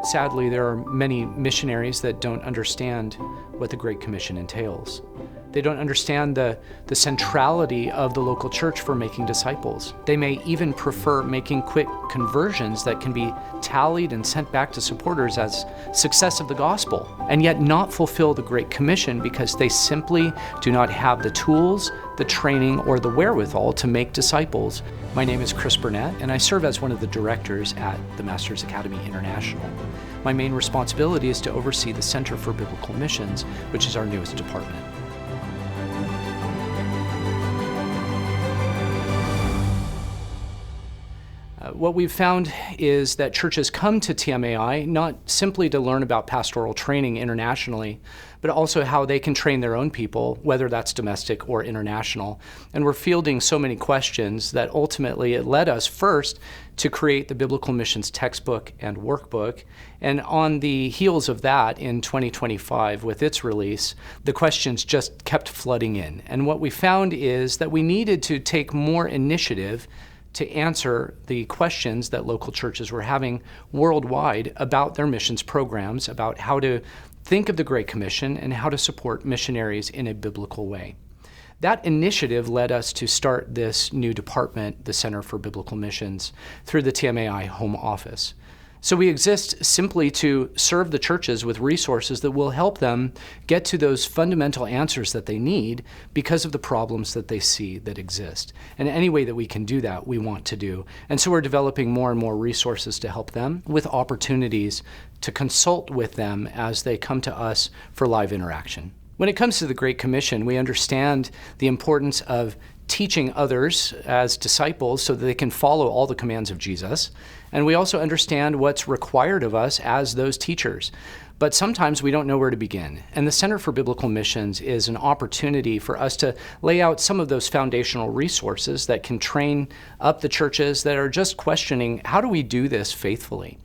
Sadly, there are many missionaries that don't understand what the Great Commission entails. They don't understand the centrality of the local church for making disciples. They may even prefer making quick conversions that can be tallied and sent back to supporters as success of the gospel, and yet not fulfill the Great Commission because they simply do not have the tools, the training, or the wherewithal to make disciples. My name is Chris Burnett, and I serve as one of the directors at the Masters Academy International. My main responsibility is to oversee the Center for Biblical Missions, which is our newest department. What we've found is that churches come to TMAI not simply to learn about pastoral training internationally, but also how they can train their own people, whether that's domestic or international. And we're fielding so many questions that ultimately it led us first to create the Biblical Missions textbook and workbook. And on the heels of that, in 2025, with its release, the questions just kept flooding in. And what we found is that we needed to take more initiative to answer the questions that local churches were having worldwide about their missions programs, about how to think of the Great Commission and how to support missionaries in a biblical way. That initiative led us to start this new department, the Center for Biblical Missions, through the TMAI home office. So we exist simply to serve the churches with resources that will help them get to those fundamental answers that they need because of the problems that they see that exist. And any way that we can do that, we want to do. And so we're developing more and more resources to help them with opportunities to consult with them as they come to us for live interaction. When it comes to the Great Commission, we understand the importance of teaching others as disciples so that they can follow all the commands of Jesus. And we also understand what's required of us as those teachers. But sometimes we don't know where to begin. And the Center for Biblical Missions is an opportunity for us to lay out some of those foundational resources that can train up the churches that are just questioning, how do we do this faithfully?